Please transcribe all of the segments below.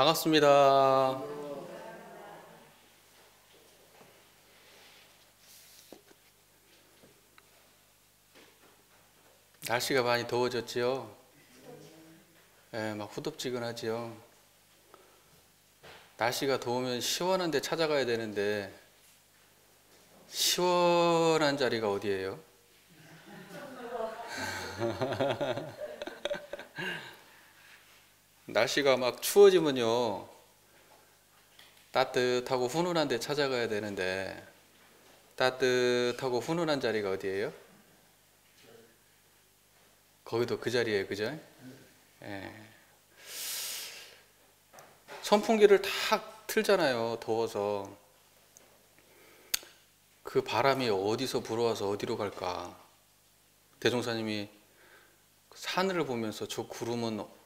반갑습니다. 날씨가 많이 더워졌지요? 예, 막 후덥지근하지요? 날씨가 더우면 시원한 데 찾아가야 되는데, 시원한 자리가 어디예요? 날씨가 막 추워지면요, 따뜻하고 훈훈한 데 찾아가야 되는데, 따뜻하고 훈훈한 자리가 어디예요? 거기도 그 자리예요, 그죠? 예. 선풍기를 탁 틀잖아요, 더워서. 그 바람이 어디서 불어와서 어디로 갈까? 대종사님이 하늘을 보면서 저 구름은,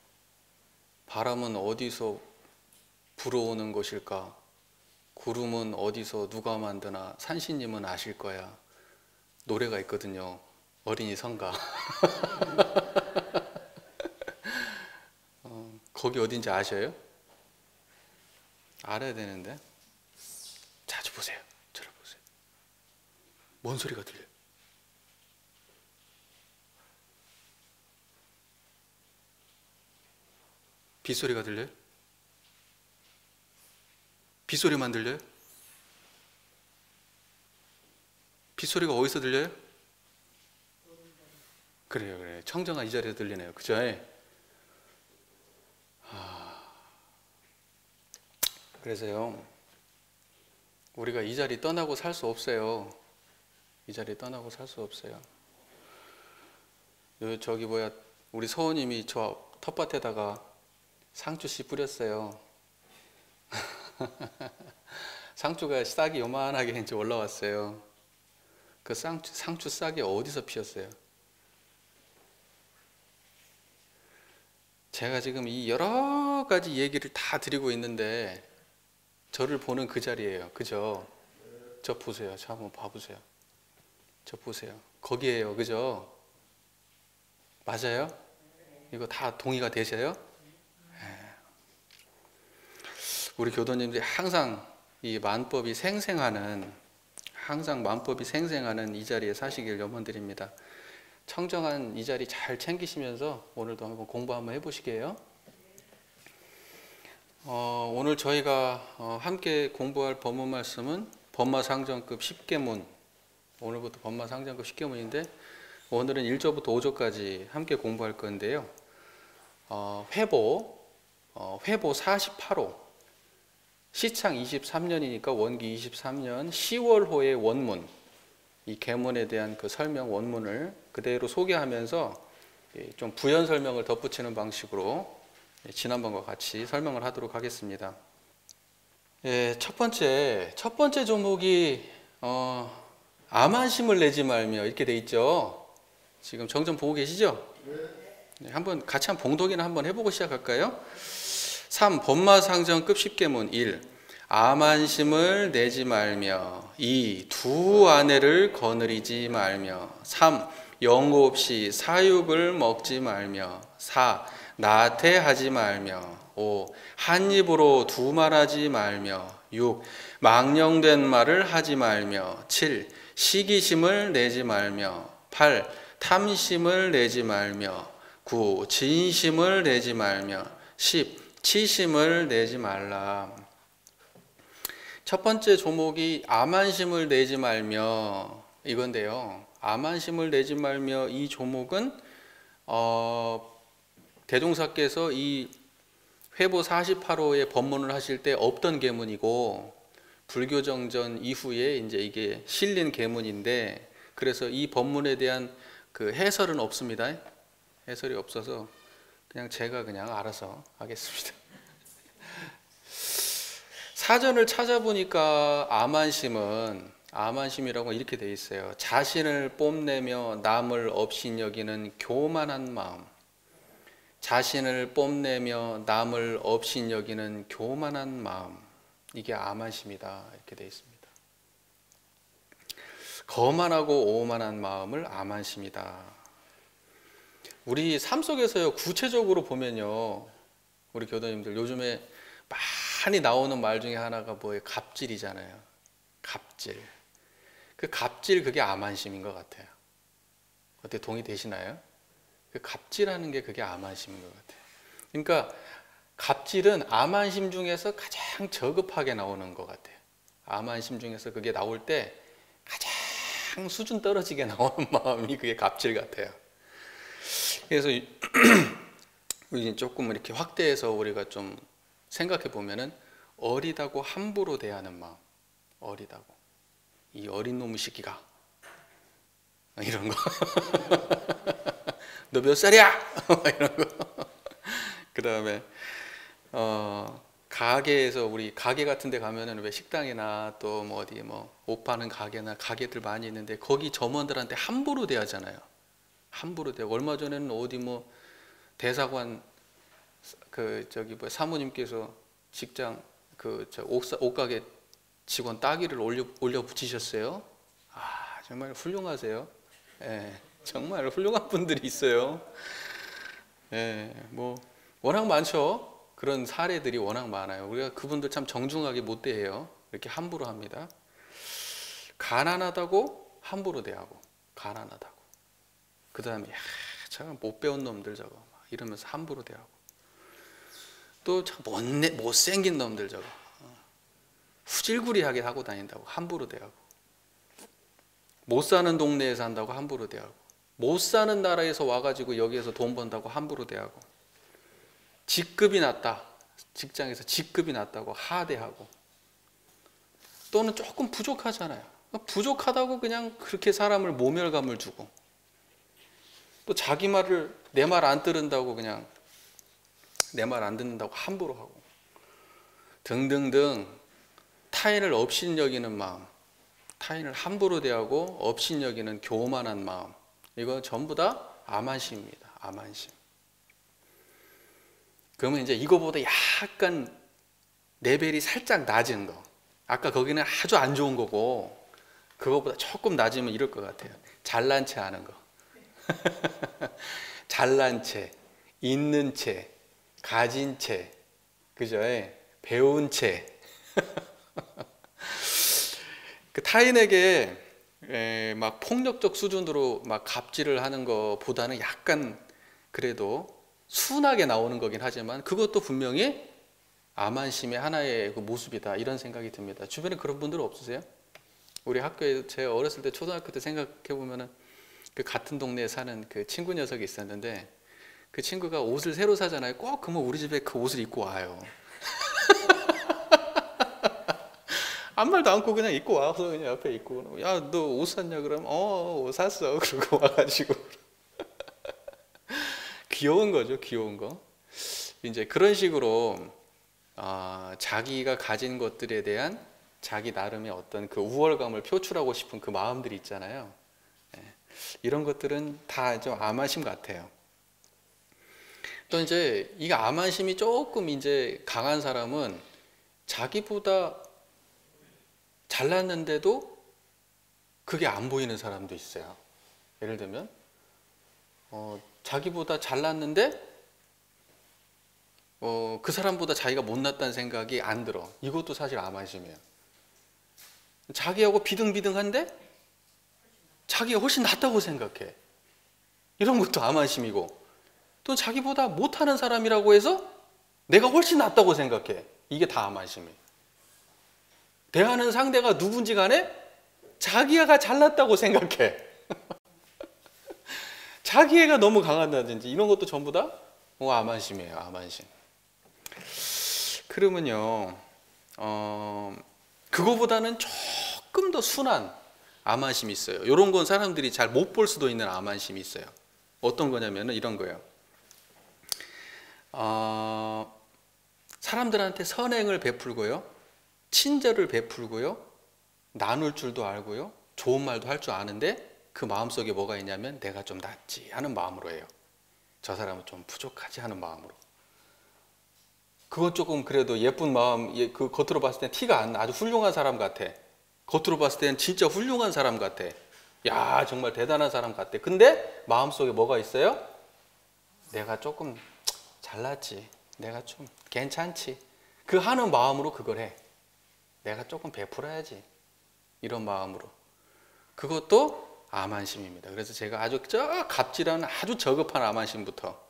바람은 어디서 불어오는 것일까? 구름은 어디서 누가 만드나? 산신님은 아실 거야. 노래가 있거든요. 어린이 성가. 거기 어딘지 아셔요? 알아야 되는데. 자주 보세요. 저를 보세요. 뭔 소리가 들려요? 빗소리가 들려요? 빗소리만 들려요? 빗소리가 어디서 들려요? 그래요. 청정한 이 자리에서 들리네요. 그죠? 그래서요, 우리가 이 자리 떠나고 살 수 없어요. 이 자리 떠나고 살 수 없어요. 저기 뭐야, 우리 서우님이 저 텃밭에다가 상추씨 뿌렸어요. 상추가 싹이 요만하게 이제 올라왔어요. 그 상추 싹이 어디서 피었어요? 제가 지금 이 여러 가지 얘기를 다 드리고 있는데 저를 보는 그 자리예요. 그죠? 저 보세요. 저 한번 봐보세요. 저 보세요. 거기에요. 그죠? 맞아요? 이거 다 동의가 되셔요? 우리 교도님들이 항상 이 만법이 생생하는, 항상 만법이 생생하는 이 자리에 사시길 염원드립니다. 청정한 이 자리 잘 챙기시면서 오늘도 한번 공부 한번 해보시게요. 오늘 저희가 함께 공부할 법문 말씀은 법마상정급 10계문, 오늘부터 법마상정급 10계문인데 오늘은 1조부터 5조까지 함께 공부할 건데요. 회보 48호, 시창 23년이니까 원기 23년 10월호의 원문, 이 계문에 대한 그 설명 원문을 그대로 소개하면서 좀 부연 설명을 덧붙이는 방식으로 지난번과 같이 설명을 하도록 하겠습니다. 첫 번째 조목이 암한심을 내지 말며 이렇게 돼 있죠. 지금 정점 보고 계시죠? 네, 한번 같이 봉독이나 한번 해보고 시작할까요? 3. 법마상정급 10계문 1. 암한심을 내지 말며 2. 두 아내를 거느리지 말며 3. 영고 없이 사육을 먹지 말며 4. 나태하지 말며 5. 한 입으로 두 말하지 말며 6. 망령된 말을 하지 말며 7. 시기심을 내지 말며 8. 탐심을 내지 말며 9. 진심을 내지 말며 10. 치심을 내지 말라. 첫 번째 조목이 암한심을 내지 말며 이건데요. 암한심을 내지 말며 이 조목은 대종사께서 이 회보 48호의 법문을 하실 때 없던 계문이고 불교정전 이후에 이제 이게 실린 계문인데, 그래서 이 법문에 대한 그 해설은 없습니다. 해설이 없어서 그냥 제가 그냥 알아서 하겠습니다. 사전을 찾아보니까 암한심이라고 이렇게 돼 있어요. 자신을 뽐내며 남을 업신여기는 교만한 마음. 자신을 뽐내며 남을 업신여기는 교만한 마음. 이게 암한심이다. 이렇게 돼 있습니다. 거만하고 오만한 마음을 암한심이다. 우리 삶 속에서요, 구체적으로 보면요, 우리 교도님들 요즘에 많이 나오는 말 중에 하나가 뭐예요? 갑질이잖아요. 갑질. 그 갑질, 그게 암환심인 것 같아요. 어떻게 동의되시나요? 그 갑질하는 게 그게 암환심인 것 같아요. 그러니까 갑질은 암환심 중에서 가장 저급하게 나오는 것 같아요. 암환심 중에서 그게 나올 때 가장 수준 떨어지게 나오는 마음이 그게 갑질 같아요. 그래서 우리 조금 이렇게 확대해서 우리가 좀 생각해 보면은 어리다고 함부로 대하는 마음, 어리다고, 이 어린 놈의 새끼가, 이런 거. 너 몇 살이야? 이런 거. 그 다음에 가게에서, 우리 가게 같은 데 가면은 왜 식당이나 또 뭐 어디 뭐 옷 파는 가게나 가게들 많이 있는데 거기 점원들한테 함부로 대하잖아요. 함부로 대하고, 얼마 전에는 어디 뭐 대사관 그 저기 뭐 사모님께서 직장 그 저 옷가게 직원 따귀를 올려 붙이셨어요. 아, 정말 훌륭하세요. 예, 정말 훌륭한 분들이 있어요. 예, 뭐 워낙 많죠. 그런 사례들이 워낙 많아요. 우리가 그분들 참 정중하게 못 대해요. 이렇게 함부로 합니다. 가난하다고 함부로 대하고, 가난하다고. 그 다음에 참 못 배운 놈들 저거 이러면서 함부로 대하고, 또 참 못생긴 놈들 저거 후질구리하게 하고 다닌다고 함부로 대하고, 못 사는 동네에 산다고 함부로 대하고, 못 사는 나라에서 와가지고 여기에서 돈 번다고 함부로 대하고, 직급이 낮다, 직장에서 직급이 낮다고 하대하고, 또는 조금 부족하잖아요. 부족하다고 그냥 그렇게 사람을 모멸감을 주고, 또 자기 말을 내 말 안 들은다고 그냥 내 말 안 듣는다고 함부로 하고, 등등등 타인을 업신여기는 마음, 타인을 함부로 대하고 업신여기는 교만한 마음, 이거 전부 다 암환심입니다. 암환심. 그러면 이제 이거보다 약간 레벨이 살짝 낮은 거, 아까 거기는 아주 안 좋은 거고 그거보다 조금 낮으면 이럴 것 같아요. 잘난 체 하는 거. 잘난 채, 있는 채, 가진 채, 그죠? 배운 채. 그 타인에게 막 폭력적 수준으로 막 갑질을 하는 것보다는 약간 그래도 순하게 나오는 거긴 하지만 그것도 분명히 암환심의 하나의 그 모습이다, 이런 생각이 듭니다. 주변에 그런 분들 없으세요? 우리 학교에 제가 어렸을 때 초등학교 때 생각해 보면은 그 같은 동네에 사는 그 친구 녀석이 있었는데, 그 친구가 옷을 새로 사잖아요. 꼭 그러면 우리 집에 그 옷을 입고 와요. 아무 말도 않고 그냥 입고 와서 그냥 옆에 입고, 야, 너 옷 샀냐? 그러면 옷 샀어. 그러고 와가지고 귀여운 거죠, 귀여운 거. 이제 그런 식으로 자기가 가진 것들에 대한 자기 나름의 어떤 그 우월감을 표출하고 싶은 그 마음들이 있잖아요. 이런 것들은 다 좀 암환심 같아요. 또 이제 이 암환심이 조금 이제 강한 사람은 자기보다 잘났는데도 그게 안 보이는 사람도 있어요. 예를 들면 자기보다 잘났는데 그 사람보다 자기가 못났다는 생각이 안 들어. 이것도 사실 암환심이에요. 자기하고 비등비등한데 자기가 훨씬 낫다고 생각해. 이런 것도 암환심이고, 또 자기보다 못하는 사람이라고 해서 내가 훨씬 낫다고 생각해. 이게 다 암환심이에요. 대하는 상대가 누군지 간에 자기가 잘났다고 생각해. 자기 애가 너무 강하다든지 이런 것도 전부 다 암환심이에요. 암환심. 그러면요, 그거보다는 조금 더 순한 암환심이 있어요. 이런 건 사람들이 잘 못 볼 수도 있는 암환심이 있어요. 어떤 거냐면 이런 거예요. 사람들한테 선행을 베풀고요, 친절을 베풀고요, 나눌 줄도 알고요, 좋은 말도 할 줄 아는데 그 마음속에 뭐가 있냐면 내가 좀 낫지 하는 마음으로 해요. 저 사람은 좀 부족하지 하는 마음으로. 그건 조금 그래도 예쁜 마음, 그 겉으로 봤을 때 티가 안 나. 아주 훌륭한 사람 같아. 겉으로 봤을 때는 진짜 훌륭한 사람 같아. 야, 정말 대단한 사람 같아. 근데 마음속에 뭐가 있어요? 내가 조금 잘났지, 내가 좀 괜찮지, 그 하는 마음으로 그걸 해. 내가 조금 베풀어야지. 이런 마음으로. 그것도 암안심입니다. 그래서 제가 아주 갑질하는 아주 저급한 암안심부터,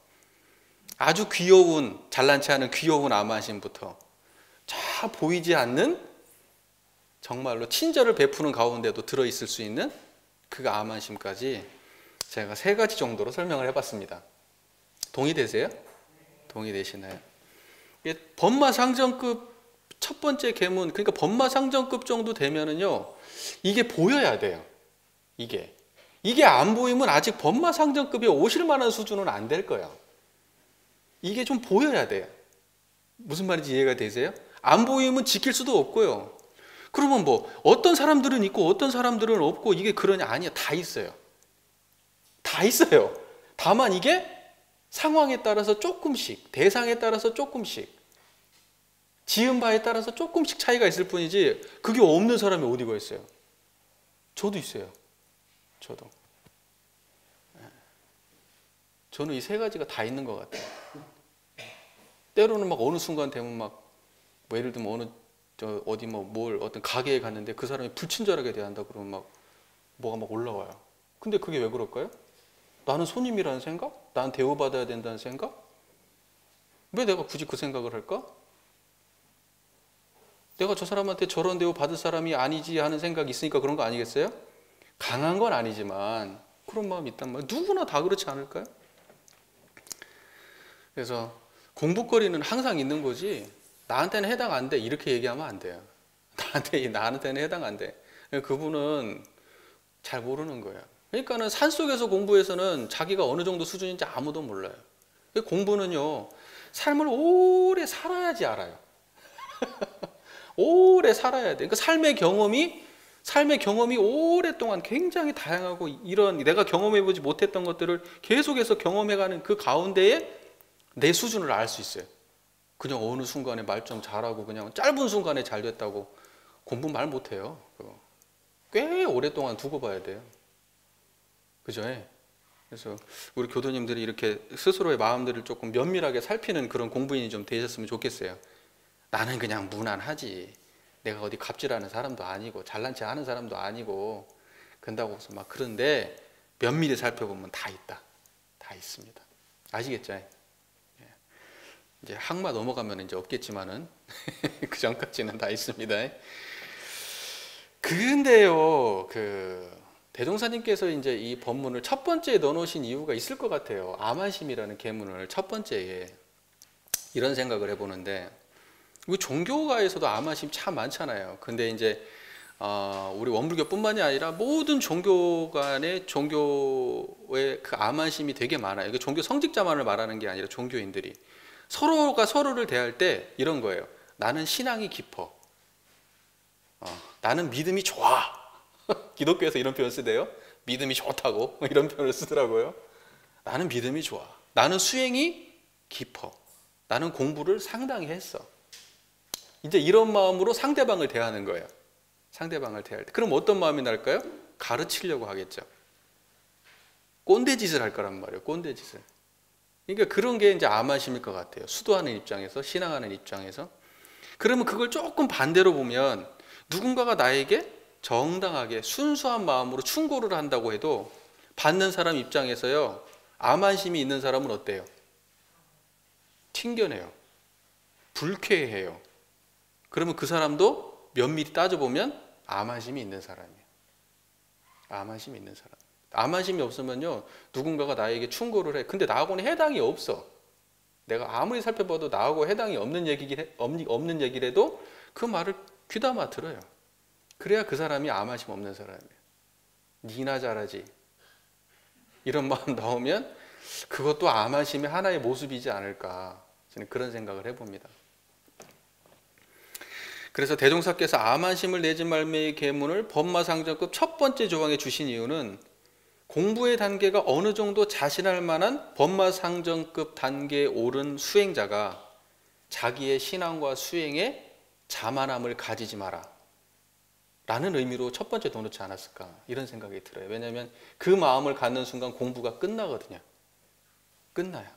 아주 귀여운, 잘난 체 하는 귀여운 암안심부터, 잘 보이지 않는 정말로 친절을 베푸는 가운데도 들어있을 수 있는 그 암안심까지 제가 3가지 정도로 설명을 해봤습니다. 동의되세요? 동의되시나요? 법마상정급 첫 번째 계문, 그러니까 법마상정급 정도 되면은요, 이게 보여야 돼요. 이게 안 보이면 아직 법마상정급에 오실 만한 수준은 안 될 거예요. 이게 좀 보여야 돼요. 무슨 말인지 이해가 되세요? 안 보이면 지킬 수도 없고요. 그러면 뭐 어떤 사람들은 있고 어떤 사람들은 없고 이게 그러냐? 아니야. 다 있어요. 다 있어요. 다만 이게 상황에 따라서 조금씩, 대상에 따라서 조금씩, 지은 바에 따라서 조금씩 차이가 있을 뿐이지 그게 없는 사람이 어디가 있어요? 저도 있어요. 저도. 저는 이 3가지가 다 있는 것 같아요. 때로는 막 어느 순간 되면 막 뭐 예를 들면 어디 어떤 가게에 갔는데 그 사람이 불친절하게 대한다 그러면 막 뭐가 막 올라와요. 근데 그게 왜 그럴까요? 나는 손님이라는 생각? 난 대우받아야 된다는 생각? 왜 내가 굳이 그 생각을 할까? 내가 저 사람한테 저런 대우 받을 사람이 아니지 하는 생각이 있으니까 그런 거 아니겠어요? 강한 건 아니지만 그런 마음이 있단 말이에요. 누구나 다 그렇지 않을까요? 그래서 공부거리는 항상 있는 거지 나한테는 해당 안 돼 이렇게 얘기하면 안 돼요. 나한테는 해당 안 돼. 그분은 잘 모르는 거예요. 그러니까는 산속에서 공부해서는 자기가 어느 정도 수준인지 아무도 몰라요. 공부는요, 삶을 오래 살아야지 알아요. 오래 살아야 돼. 그러니까 삶의 경험이 오랫동안 굉장히 다양하고 이런 내가 경험해보지 못했던 것들을 계속해서 경험해가는 그 가운데에 내 수준을 알 수 있어요. 그냥 어느 순간에 말 좀 잘하고 그냥 짧은 순간에 잘 됐다고 공부 말 못해요. 꽤 오랫동안 두고 봐야 돼요. 그죠? 그래서 우리 교도님들이 이렇게 스스로의 마음들을 조금 면밀하게 살피는 그런 공부인이 좀 되셨으면 좋겠어요. 나는 그냥 무난하지. 내가 어디 갑질하는 사람도 아니고 잘난 체 하는 사람도 아니고 그런다고 해서 막 그런데 면밀히 살펴보면 다 있다. 다 있습니다. 아시겠죠? 이제 학마 넘어가면 이제 없겠지만은 그 전까지는 다 있습니다. 근데요, 대종사님께서 이제 이 법문을 첫 번째에 넣어놓으신 이유가 있을 것 같아요. 암안심이라는 계문을 첫 번째에 이런 생각을 해보는데 우리 종교가에서도 암안심 참 많잖아요. 근데 이제 우리 원불교뿐만이 아니라 모든 종교 간의 종교의 그 암안심이 되게 많아요. 이게 종교 성직자만을 말하는 게 아니라 종교인들이 서로가 서로를 대할 때 이런 거예요. 나는 신앙이 깊어. 나는 믿음이 좋아. 기독교에서 이런 표현 쓰대요. 믿음이 좋다고 이런 표현을 쓰더라고요. 나는 믿음이 좋아. 나는 수행이 깊어. 나는 공부를 상당히 했어. 이제 이런 마음으로 상대방을 대하는 거예요. 상대방을 대할 때. 그럼 어떤 마음이 날까요? 가르치려고 하겠죠. 꼰대짓을 할 거란 말이에요. 꼰대짓을. 그러니까 그런 게 이제 암안심일 것 같아요. 수도하는 입장에서, 신앙하는 입장에서. 그러면 그걸 조금 반대로 보면 누군가가 나에게 정당하게 순수한 마음으로 충고를 한다고 해도 받는 사람 입장에서요, 암안심이 있는 사람은 어때요? 튕겨내요. 불쾌해요. 그러면 그 사람도 면밀히 따져보면 암안심이 있는 사람이에요. 암안심이 있는 사람. 암안심이 없으면요, 누군가가 나에게 충고를 해. 근데 나하고는 해당이 없어. 내가 아무리 살펴봐도 나하고 해당이 없는 얘기를 해도 그 말을 귀담아 들어요. 그래야 그 사람이 암안심 없는 사람이에요. 니나 잘하지. 이런 마음 나오면 그것도 암안심의 하나의 모습이지 않을까. 저는 그런 생각을 해봅니다. 그래서 대종사께서 암안심을 내지 말매의 계문을 법마상정급 첫 번째 조항에 주신 이유는 공부의 단계가 어느 정도 자신할 만한 법마상정급 단계에 오른 수행자가 자기의 신앙과 수행에 자만함을 가지지 마라 라는 의미로 첫 번째 넣어놓지 않았을까 이런 생각이 들어요. 왜냐하면 그 마음을 갖는 순간 공부가 끝나거든요. 끝나요.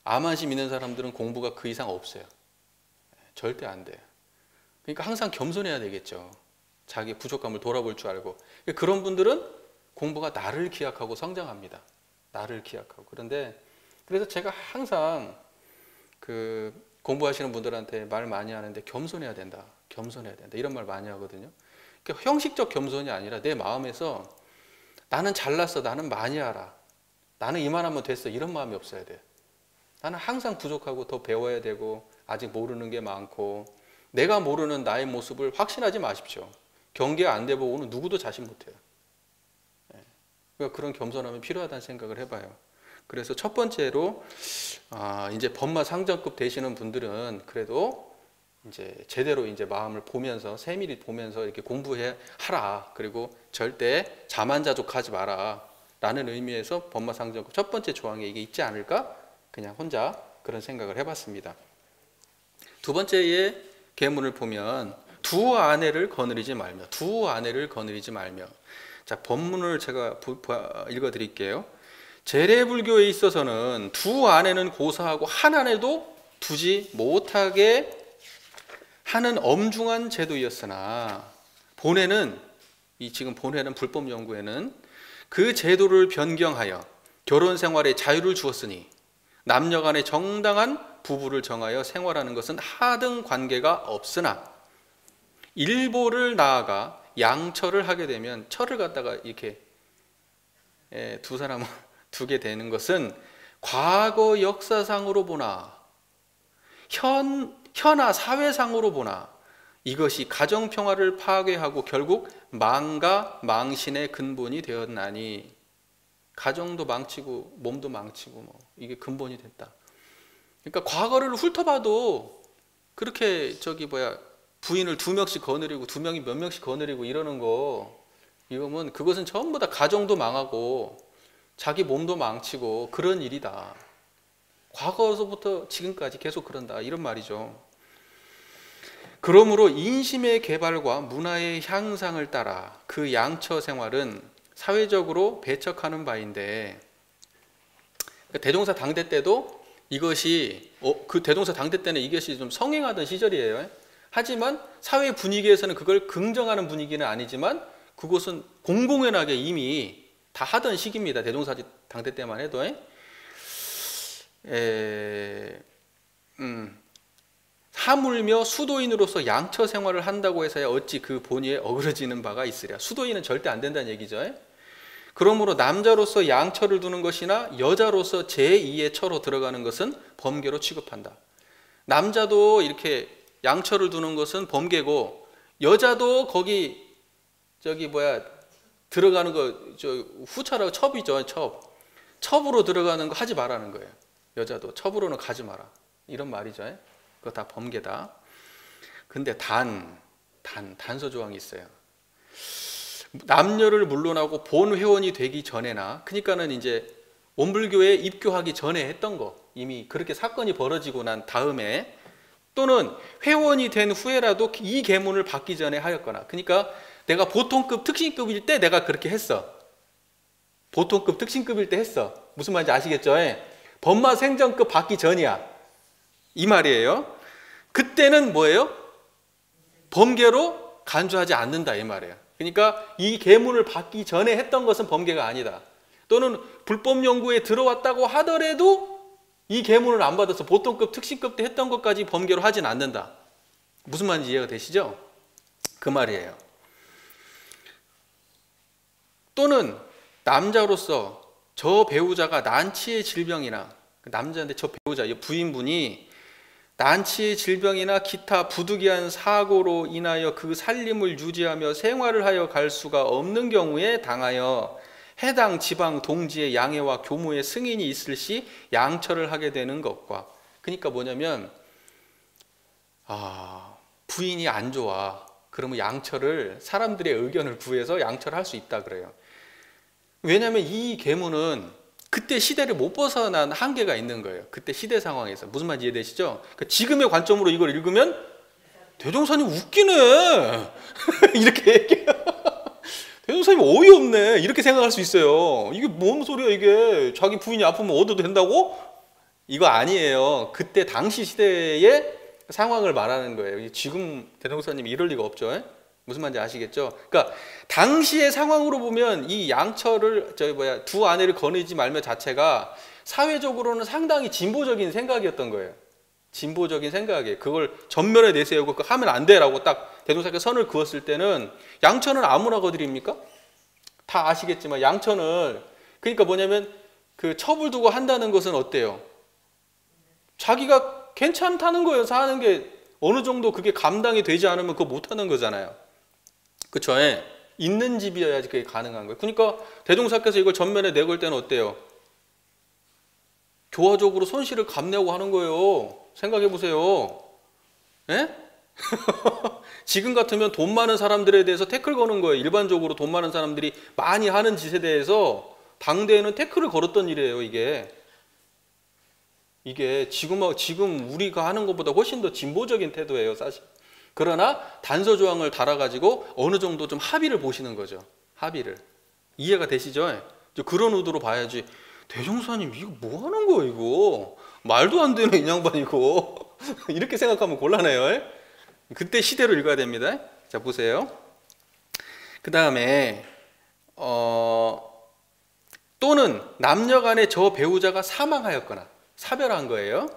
암안심 있는 사람들은 공부가 그 이상 없어요. 절대 안 돼. 그러니까 항상 겸손해야 되겠죠. 자기 부족함을 돌아볼 줄 알고. 그런 분들은 공부가 나를 기약하고 성장합니다. 나를 기약하고. 그래서 제가 항상 그 공부하시는 분들한테 말 많이 하는데 겸손해야 된다. 겸손해야 된다. 이런 말 많이 하거든요. 그러니까 형식적 겸손이 아니라 내 마음에서 나는 잘났어. 나는 많이 알아. 나는 이만하면 됐어. 이런 마음이 없어야 돼. 나는 항상 부족하고 더 배워야 되고 아직 모르는 게 많고 내가 모르는 나의 모습을 확신하지 마십시오. 경계 안 돼보고는 누구도 자신 못해요. 그러니까 그런 겸손함이 필요하다는 생각을 해봐요. 그래서 첫 번째로 이제 법마 상정급 되시는 분들은 그래도 이제 제대로 이제 마음을 보면서 세밀히 보면서 이렇게 공부하라. 그리고 절대 자만자족하지 마라. 라는 의미에서 법마 상정급 첫 번째 조항에 이게 있지 않을까? 그냥 혼자 그런 생각을 해봤습니다. 두 번째의 계문을 보면 두 아내를 거느리지 말며, 두 아내를 거느리지 말며. 자, 본문을 제가 읽어드릴게요. 재래불교에 있어서는 두 아내는 고사하고 한 아내도 두지 못하게 하는 엄중한 제도였으나 본회는 지금 본회는 불법연구에는 그 제도를 변경하여 결혼 생활에 자유를 주었으니 남녀 간의 정당한 부부를 정하여 생활하는 것은 하등 관계가 없으나 일보를 나아가 양처를 하게 되면 철을 갖다가 이렇게 두 사람을 두게 되는 것은 과거 역사상으로 보나 현아 사회상으로 보나 이것이 가정평화를 파괴하고 결국 망가 망신의 근본이 되었나니 가정도 망치고 몸도 망치고 뭐 이게 근본이 됐다. 그러니까 과거를 훑어봐도 그렇게 부인을 두 명씩 거느리고 두 명이 몇 명씩 거느리고 이러는 거 이거면 그것은 전부 다 가정도 망하고 자기 몸도 망치고 그런 일이다. 과거서부터 지금까지 계속 그런다 이런 말이죠. 그러므로 인심의 개발과 문화의 향상을 따라 그 양처 생활은 사회적으로 배척하는 바인데 대종사 당대 때도 이것이 그 대종사 당대 때는 이것이 좀 성행하던 시절이에요. 하지만 사회 분위기에서는 그걸 긍정하는 분위기는 아니지만 그것은 공공연하게 이미 다 하던 시기입니다. 대종사 당대 때만 해도. 하물며 수도인으로서 양처 생활을 한다고 해서야 어찌 그 본의에 어그러지는 바가 있으랴. 수도인은 절대 안 된다는 얘기죠. 그러므로 남자로서 양처를 두는 것이나 여자로서 제2의 처로 들어가는 것은 범죄로 취급한다. 남자도 이렇게 양처를 두는 것은 범죄고 여자도 거기 들어가는 거 후처라고 첩이죠. 첩으로 들어가는 거 하지 말라는 거예요. 여자도 첩으로는 가지 마라. 이런 말이죠. 그거 다 범죄다. 근데 단서 조항이 있어요. 남녀를 물러나고 본 회원이 되기 전에나 그러니까는 이제 원불교에 입교하기 전에 했던 거 이미 그렇게 사건이 벌어지고 난 다음에 또는 회원이 된 후에라도 이 계문을 받기 전에 하였거나 그러니까 내가 보통급 특신급일 때 내가 그렇게 했어. 보통급 특신급일 때 했어. 무슨 말인지 아시겠죠? 법마 생정급 받기 전이야. 이 말이에요. 그때는 뭐예요? 범죄로 간주하지 않는다 이 말이에요. 그러니까 이 계문을 받기 전에 했던 것은 범죄가 아니다. 또는 불법 연구에 들어왔다고 하더라도 이 계문을 안 받아서 보통급 특신급 때 했던 것까지 범죄로 하진 않는다. 무슨 말인지 이해가 되시죠? 그 말이에요. 또는 남자로서 저 배우자가 난치의 질병이나 남자인데 저 배우자 부인분이 난치의 질병이나 기타 부득이한 사고로 인하여 그 살림을 유지하며 생활을 하여 갈 수가 없는 경우에 당하여 해당 지방 동지의 양해와 교무의 승인이 있을 시 양처를 하게 되는 것과 그러니까 뭐냐면 부인이 안 좋아. 그러면 양처를 사람들의 의견을 구해서 양처를 할 수 있다 그래요. 왜냐하면 이 계문은 그때 시대를 못 벗어난 한계가 있는 거예요. 그때 시대 상황에서. 무슨 말인지 이해되시죠? 그러니까 지금의 관점으로 이걸 읽으면 대종사님 웃기네. 이렇게 얘기해요. 대종사님 어이없네. 이렇게 생각할 수 있어요. 이게 뭔 소리야 이게. 자기 부인이 아프면 얻어도 된다고? 이거 아니에요. 그때 당시 시대에 상황을 말하는 거예요. 지금 대종사님이 이럴 리가 없죠. 무슨 말인지 아시겠죠? 그러니까 당시의 상황으로 보면 이 양처를 두 아내를 거느리지 말며 자체가 사회적으로는 상당히 진보적인 생각이었던 거예요. 진보적인 생각이에요. 그걸 전면에 내세우고 그거 하면 안 돼라고 딱 대종사께서 선을 그었을 때는 양처는 아무나 거드립니까? 다 아시겠지만 양처는 그러니까 뭐냐면 그 첩을 두고 한다는 것은 어때요? 자기가 괜찮다는 거예요. 사는 게 어느 정도 그게 감당이 되지 않으면 그거 못하는 거잖아요. 그쵸? 있는 집이어야지 그게 가능한 거예요. 그러니까 대종사께서 이걸 전면에 내걸 때는 어때요? 교화적으로 손실을 감내고 하는 거예요. 생각해 보세요. 예? 지금 같으면 돈 많은 사람들에 대해서 태클 거는 거예요. 일반적으로 돈 많은 사람들이 많이 하는 짓에 대해서 당대에는 태클을 걸었던 일이에요. 이게 지금 우리가 하는 것보다 훨씬 더 진보적인 태도예요, 사실. 그러나 단서 조항을 달아가지고 어느 정도 좀 합의를 보시는 거죠. 합의를. 이해가 되시죠? 그런 의도로 봐야지. 대종사님 이거 뭐 하는 거예요, 이거? 말도 안 되는 이 양반 이거. 이렇게 생각하면 곤란해요. 그때 시대로 읽어야 됩니다. 자, 보세요. 그 다음에 또는 남녀 간의 저 배우자가 사망하였거나 사별한 거예요.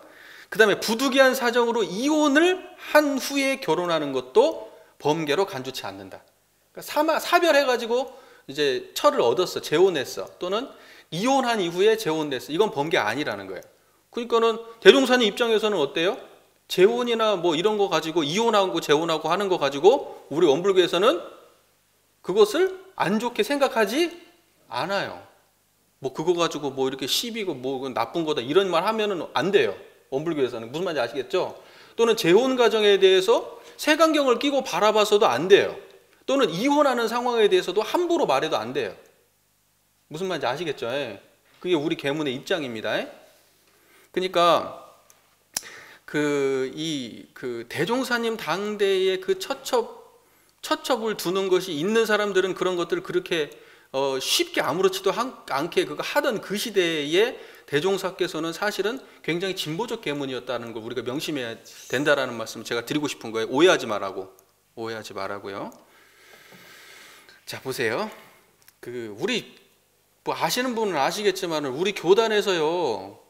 그 다음에 부득이한 사정으로 이혼을 한 후에 결혼하는 것도 범계로 간주치 않는다. 그러니까 사별해가지고 이제 처를 얻었어, 재혼했어, 또는 이혼한 이후에 재혼됐어. 이건 범계 아니라는 거예요. 그러니까는 대종사님 입장에서는 어때요? 재혼이나 뭐 이런 거 가지고 이혼하고 재혼하고 하는 거 가지고 우리 원불교에서는 그것을 안 좋게 생각하지 않아요. 뭐 그거 가지고 뭐 이렇게 시비고 뭐 나쁜 거다 이런 말 하면은 안 돼요. 원불교에서는. 무슨 말인지 아시겠죠? 또는 재혼 가정에 대해서 색안경을 끼고 바라봐서도 안 돼요. 또는 이혼하는 상황에 대해서도 함부로 말해도 안 돼요. 무슨 말인지 아시겠죠? 그게 우리 계문의 입장입니다. 그러니까 그 대종사님 당대의 그 처첩을 두는 것이 있는 사람들은 그런 것들을 그렇게 쉽게 아무렇지도 않게 그거 하던 그 시대에 대종사께서는 사실은 굉장히 진보적 계문이었다는 걸 우리가 명심해야 된다라는 말씀을 제가 드리고 싶은 거예요. 오해하지 말라고요. 자, 보세요. 우리 뭐 아시는 분은 아시겠지만 우리 교단에서도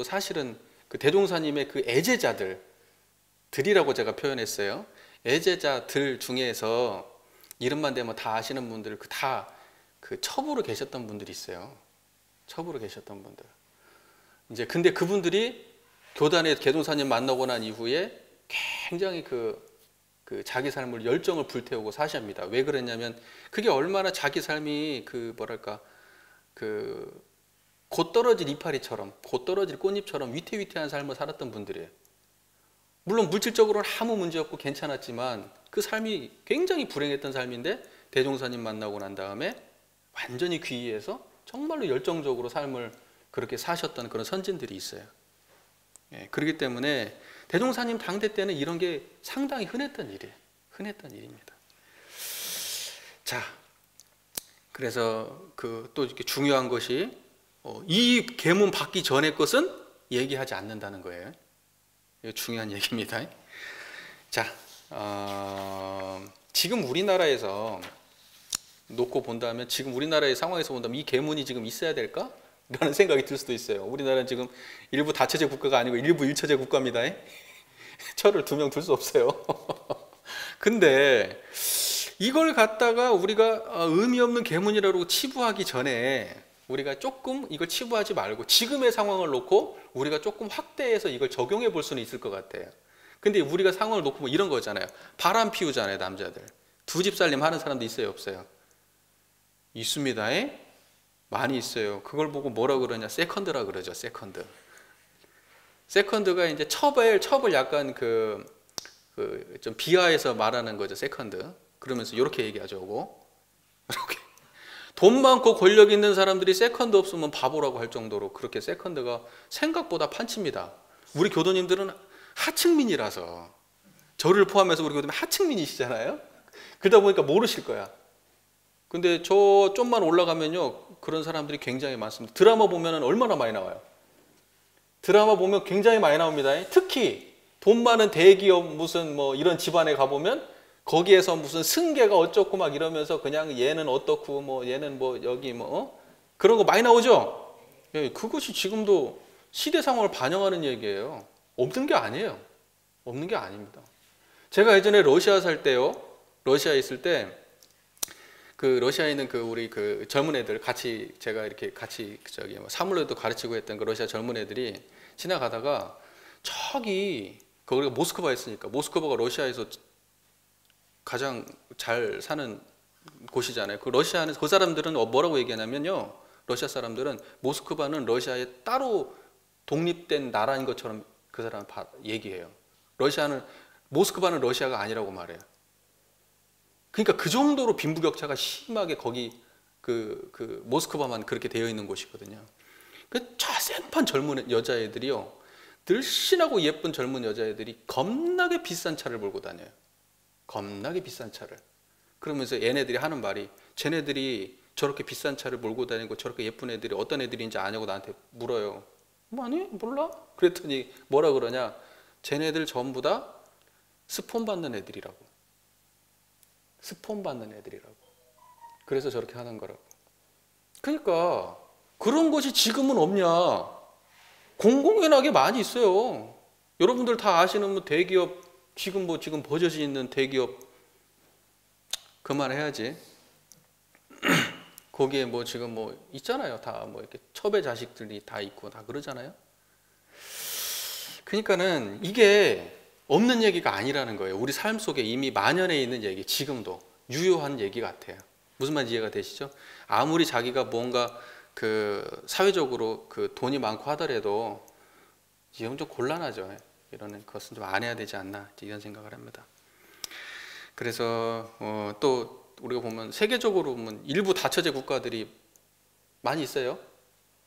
사실은 그 대종사님의 그 애제자들이라고 제가 표현했어요. 애제자들 중에서 이름만 대면 다 아시는 분들 다 그 첩으로 계셨던 분들이 있어요. 첩으로 계셨던 분들. 이제 근데 그분들이 교단에 대종사님 만나고 난 이후에 굉장히 그 자기 삶을 열정을 불태우고 사십니다. 왜 그랬냐면 그게 얼마나 자기 삶이 곧 떨어질 이파리처럼, 곧 떨어질 꽃잎처럼 위태위태한 삶을 살았던 분들이에요. 물론 물질적으로는 아무 문제 없고 괜찮았지만 그 삶이 굉장히 불행했던 삶인데 대종사님 만나고 난 다음에 완전히 귀의해서 정말로 열정적으로 삶을 그렇게 사셨던 그런 선진들이 있어요. 그렇기 때문에 대종사님 당대 때는 이런 게 상당히 흔했던 일입니다. 자, 그래서 또 이렇게 중요한 것이 이 계문 받기 전의 것은 얘기하지 않는다는 거예요. 이거 중요한 얘기입니다. 자, 지금 우리나라에서 놓고 본다면, 지금 우리나라의 상황에서 본다면 이 계문이 지금 있어야 될까? 라는 생각이 들 수도 있어요. 우리나라는 지금 일부 다처제 국가가 아니고 일부 일처제 국가입니다. 처를 2명 둘 수 없어요. 근데 이걸 갖다가 우리가 의미 없는 계문이라고 치부하기 전에 우리가 조금 이걸 치부하지 말고 지금의 상황을 놓고 우리가 조금 확대해서 이걸 적용해 볼 수는 있을 것 같아요. 근데 우리가 상황을 놓고 뭐 이런 거잖아요. 바람 피우잖아요, 남자들. 2집 살림 하는 사람도 있어요, 없어요? 있습니다. 많이 있어요. 그걸 보고 뭐라 그러냐? 세컨드라 그러죠. 세컨드가 이제 첩을 약간 좀 비하해서 말하는 거죠. 세컨드. 그러면서 이렇게 얘기하죠. 이렇게 돈 많고 권력 있는 사람들이 세컨드 없으면 바보라고 할 정도로 그렇게 세컨드가 생각보다 판칩니다. 우리 교도님들은 하층민이라서, 저를 포함해서 우리 교도님 하층민이시잖아요. 그러다 보니까 모르실 거야. 근데 저 좀만 올라가면요, 그런 사람들이 굉장히 많습니다. 드라마 보면 얼마나 많이 나와요. 드라마 보면 굉장히 많이 나옵니다. 특히 돈 많은 대기업 무슨 뭐 이런 집안에 가보면 거기에서 무슨 승계가 어쩌고 막 이러면서 그냥 얘는 어떻고 뭐 얘는 뭐 여기 뭐 그런 거 많이 나오죠. 예, 그것이 지금도 시대 상황을 반영하는 얘기예요. 없는 게 아니에요. 없는 게 아닙니다. 제가 예전에 러시아 살 때요. 러시아에 있을 때 그 러시아에 있는 그 우리 그 젊은 애들 같이 제가 이렇게 같이 저기 뭐 사물로도 가르치고 했던 그 러시아 젊은 애들이 지나가다가 저기 거기가 모스크바에 있으니까 모스크바가 러시아에서 가장 잘 사는 곳이잖아요. 그 러시아는 그 사람들은 뭐라고 얘기하냐면요. 러시아 사람들은 모스크바는 러시아에 따로 독립된 나라인 것처럼 그 사람 얘기해요. 러시아는 모스크바는 러시아가 아니라고 말해요. 그러니까 그 정도로 빈부격차가 심하게 거기 그 모스크바만 그렇게 되어 있는 곳이거든요. 그 자생판 젊은 여자애들이요. 늘씬하고 예쁜 젊은 여자애들이 겁나게 비싼 차를 몰고 다녀요. 겁나게 비싼 차를. 그러면서 얘네들이 하는 말이 쟤네들이 저렇게 비싼 차를 몰고 다니고 저렇게 예쁜 애들이 어떤 애들인지 아냐고 나한테 물어요. 뭐 아니 몰라? 그랬더니 뭐라 그러냐. 쟤네들 전부 다 스폰 받는 애들이라고. 스폰 받는 애들이라고. 그래서 저렇게 하는 거라고. 그러니까 그런 것이 지금은 없냐. 공공연하게 많이 있어요. 여러분들 다 아시는 뭐 대기업 지금 버젓이 있는 대기업 그만해야지. 거기에 뭐 지금 뭐 있잖아요. 다 뭐 이렇게 첩의 자식들이 다 있고 다 그러잖아요. 그러니까는 이게 없는 얘기가 아니라는 거예요. 우리 삶 속에 이미 만연해 있는 얘기, 지금도 유효한 얘기 같아요. 무슨 말인지 이해가 되시죠? 아무리 자기가 뭔가 그 사회적으로 그 돈이 많고 하더라도 이건 좀 곤란하죠. 이런 것은 좀 안 해야 되지 않나 이런 생각을 합니다. 그래서 또 우리가 보면 세계적으로 보면 일부 다처제 국가들이 많이 있어요.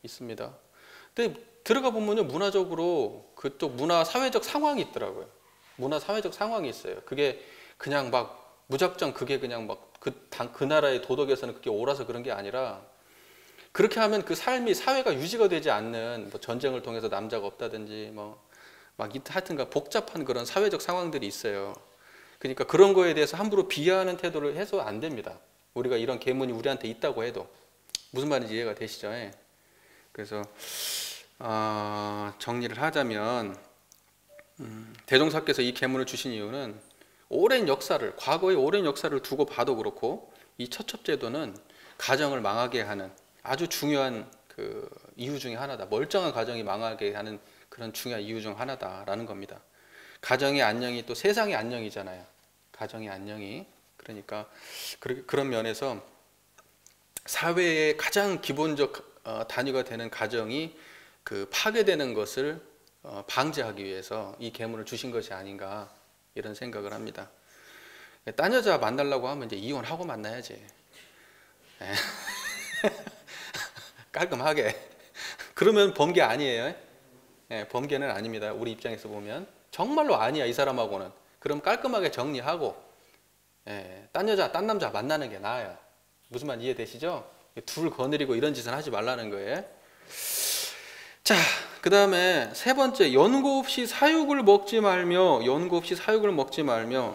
있습니다. 근데 들어가 보면요 문화적으로 그쪽 문화 사회적 상황이 있더라고요. 문화 사회적 상황이 있어요. 그게 그냥 막 무작정 그게 그냥 막 그 나라의 도덕에서는 그게 옳아서 그런 게 아니라 그렇게 하면 그 삶이 사회가 유지가 되지 않는 뭐 전쟁을 통해서 남자가 없다든지 뭐 막 하여튼가 복잡한 그런 사회적 상황들이 있어요. 그러니까 그런 거에 대해서 함부로 비하하는 태도를 해서 안 됩니다. 우리가 이런 계문이 우리한테 있다고 해도 무슨 말인지 이해가 되시죠? 그래서 정리를 하자면 대종사께서 이 계문을 주신 이유는 오랜 역사를 과거의 오랜 역사를 두고 봐도 그렇고 이 처첩제도는 가정을 망하게 하는 아주 중요한 그 이유 중에 하나다. 멀쩡한 가정이 망하게 하는 그런 중요한 이유 중 하나다라는 겁니다. 가정의 안녕이 또 세상의 안녕이잖아요. 가정의 안녕이. 그러니까 그런 면에서 사회의 가장 기본적 단위가 되는 가정이 그 파괴되는 것을 방지하기 위해서 이 계문을 주신 것이 아닌가 이런 생각을 합니다. 딴 여자 만나려고 하면 이제 이혼하고 만나야지. 깔끔하게. 그러면 범죄 아니에요. 범죄는 아닙니다. 우리 입장에서 보면 정말로 아니야 이 사람하고는. 그럼 깔끔하게 정리하고 딴 여자, 딴 남자 만나는 게 나아요. 무슨 말 이해되시죠? 둘 거느리고 이런 짓은 하지 말라는 거예요. 자, 그 다음에 세 번째, 연고 없이 사육을 먹지 말며, 연고 없이 사육을 먹지 말며,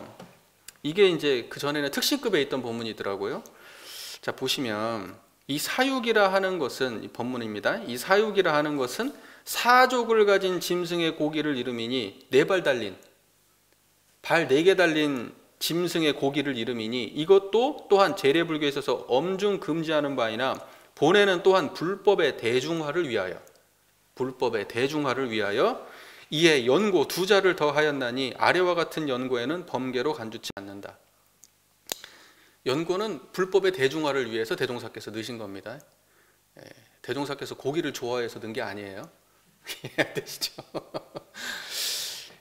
이게 이제 그 전에는 특신급에 있던 본문이더라고요. 자, 보시면 이 사육이라 하는 것은 이 본문입니다. 이 사육이라 하는 것은 사족을 가진 짐승의 고기를 이름이니 네 발 달린 발 4개 달린 짐승의 고기를 이름이니 이것도 또한 재래불교에 있어서 엄중 금지하는 바이나 본에는 또한 불법의 대중화를 위하여 이에 연고 2자를 더하였나니 아래와 같은 연고에는 범계로 간주치 않는다. 연고는 불법의 대중화를 위해서 대종사께서 넣으신 겁니다. 대종사께서 고기를 좋아해서 넣은 게 아니에요. 이해되시죠?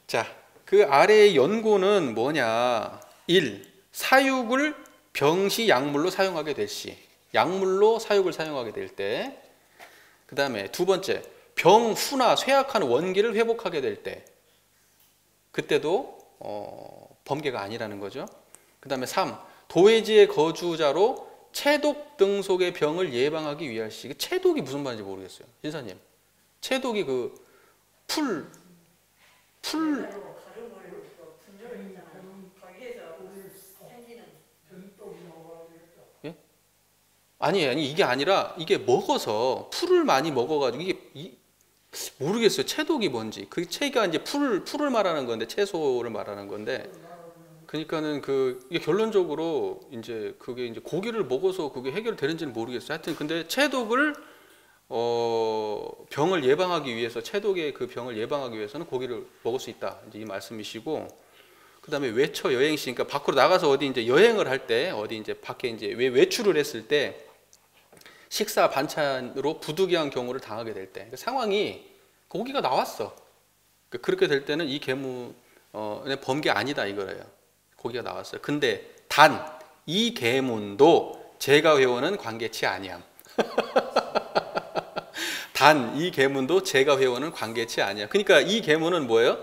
자, 그 아래의 연고는 뭐냐? 1. 사육을 병시 약물로 사용하게 될 시. 약물로 사육을 사용하게 될 때. 그 다음에 두 번째, 병 후나 쇠약한 원기를 회복하게 될 때. 그때도 범계가 아니라는 거죠. 그 다음에 3. 도회지의 거주자로 체독 등 속의 병을 예방하기 위할 시. 체독이 무슨 말인지 모르겠어요. 신사님. 체독이 그 풀 아니 이게 아니라 이게 먹어서 풀을 많이 먹어가지고 모르겠어요. 채독이 뭔지. 그 채가 이제 풀을 말하는 건데 채소를 말하는 건데. 그러니까는 이게 결론적으로 이제 그게 이제 고기를 먹어서 그게 해결되는지는 모르겠어요. 하여튼 근데 채독을 병을 예방하기 위해서 채독의 그 병을 예방하기 위해서는 고기를 먹을 수 있다. 이제 이 말씀이시고. 그다음에 외처 여행시, 그러니까 밖으로 나가서 어디 이제 여행을 할 때 어디 이제 밖에 이제 외출을 했을 때 식사 반찬으로 부득이한 경우를 당하게 될 때, 그러니까 상황이 고기가 나왔어. 그러니까 그렇게 될 때는 이 계문 범계 아니다 이거예요. 고기가 나왔어요. 근데 단 이 계문도 제가 회원은 관계치 아니함. 단 이 계문도 제가 회원은 관계치 아니야. 그러니까 이 계문은 뭐예요?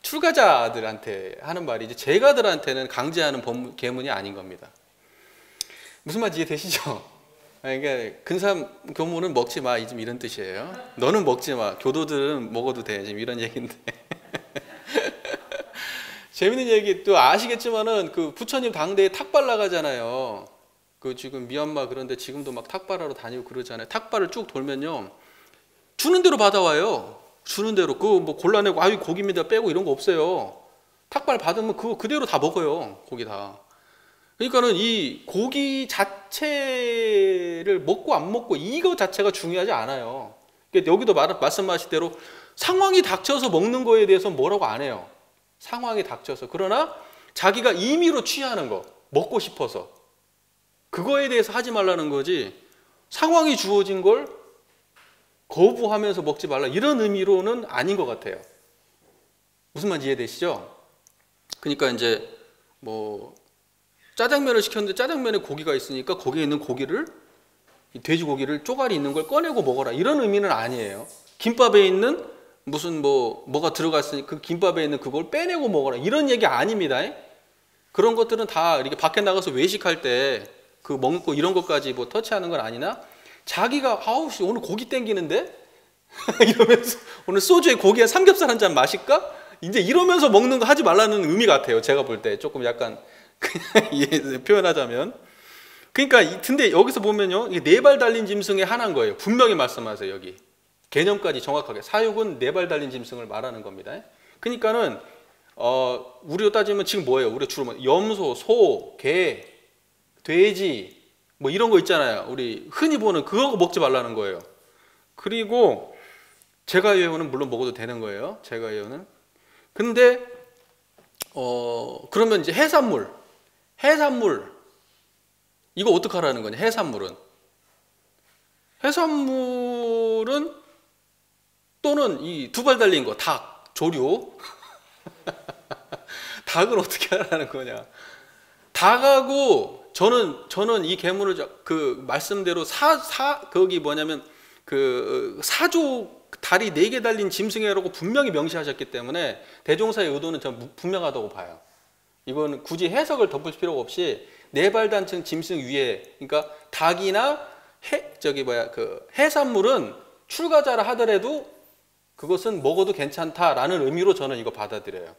출가자들한테 하는 말이지 제가들한테는 강제하는 계문이 아닌 겁니다. 무슨 말인지 이해되시죠? 그러니까 근삼 교문은 먹지 마 지금 이런 뜻이에요. 너는 먹지 마. 교도들은 먹어도 돼. 지금 이런 얘기인데. 재밌는 얘기 또 아시겠지만은 그 부처님 당대에 탁발 나가잖아요. 그 지금 미얀마 그런데 지금도 막 탁발하러 다니고 그러잖아요. 탁발을 쭉 돌면요. 주는 대로 받아와요. 주는 대로. 그거 뭐 골라내고 아유 고기입니다 빼고 이런 거 없어요. 탁발 받으면 그거 그대로 다 먹어요. 고기 다. 그러니까는 이 고기 자체를 먹고 안 먹고 이거 자체가 중요하지 않아요. 그러니까 여기도 말씀하신 대로 상황이 닥쳐서 먹는 거에 대해서 뭐라고 안 해요. 상황이 닥쳐서. 그러나 자기가 임의로 취하는 거, 먹고 싶어서 그거에 대해서 하지 말라는 거지, 상황이 주어진 걸 거부하면서 먹지 말라 이런 의미로는 아닌 것 같아요. 무슨 말인지 이해되시죠? 그러니까 이제 뭐 짜장면을 시켰는데 짜장면에 고기가 있으니까 거기에 있는 고기를, 돼지고기를 쪼가리 있는 걸 꺼내고 먹어라 이런 의미는 아니에요. 김밥에 있는 무슨 뭐가 들어갔으니 그 김밥에 있는 그걸 빼내고 먹어라 이런 얘기 아닙니다. 그런 것들은 다 이렇게 밖에 나가서 외식할 때 그 먹고 이런 것까지 뭐 터치하는 건 아니나, 자기가 아우씨 오늘 고기 땡기는데 이러면서 오늘 소주에 고기에 삼겹살 한 잔 마실까? 이제 이러면서 먹는 거 하지 말라는 의미 같아요. 제가 볼 때 조금 약간 그냥 표현하자면. 그러니까 근데 여기서 보면요, 이게 4발 달린 짐승의 하나인 거예요. 분명히 말씀하세요. 여기 개념까지 정확하게. 사육은 4발 달린 짐승을 말하는 겁니다. 그러니까는 우리로 따지면 지금 뭐예요? 우리 주로 염소, 소, 개, 돼지 뭐 이런 거 있잖아요. 우리 흔히 보는 그거 먹지 말라는 거예요. 그리고 제가회원은 물론 먹어도 되는 거예요. 제가회원은. 근데 그러면 이제 해산물 이거 어떻게 하라는 거냐? 해산물은 또는 이 2발 달린 거 닭, 조류 닭은 어떻게 하라는 거냐? 닭하고 저는 이 계문을 그 말씀대로 거기 뭐냐면 그 사조 다리 4개 달린 짐승이라고 분명히 명시하셨기 때문에 대종사의 의도는 전 분명하다고 봐요. 이건 굳이 해석을 덧붙일 필요가 없이 4발 단층 짐승 위에, 그러니까 닭이나 그 해산물은 출가자라 하더라도 그것은 먹어도 괜찮다라는 의미로 저는 이거 받아들여요.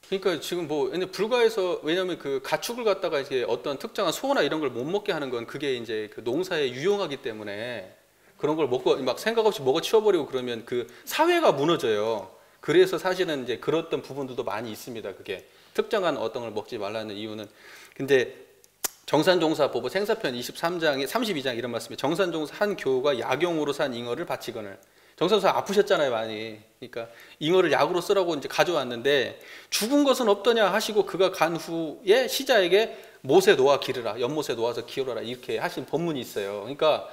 그러니까 지금 불가에서, 왜냐하면 그 가축을 갖다가 이제 어떤 특정한 소나 이런 걸 못 먹게 하는 건 그게 이제 그 농사에 유용하기 때문에 그런 걸 먹고 막 생각 없이 먹어 치워버리고 그러면 그 사회가 무너져요. 그래서 사실은 이제 그랬던 부분들도 많이 있습니다. 그게 특정한 어떤 걸 먹지 말라는 이유는. 근데 정산종사 보고 생사편 23장에 32장 이런 말씀이, 정산종사 한 교우가 약용으로 산 잉어를 바치거늘. 정산종사 아프셨잖아요, 많이. 그러니까 잉어를 약으로 쓰라고 이제 가져왔는데 죽은 것은 없더냐 하시고 그가 간 후에 시자에게 못에 놓아 기르라, 연못에 놓아서 기르라 이렇게 하신 법문이 있어요. 그러니까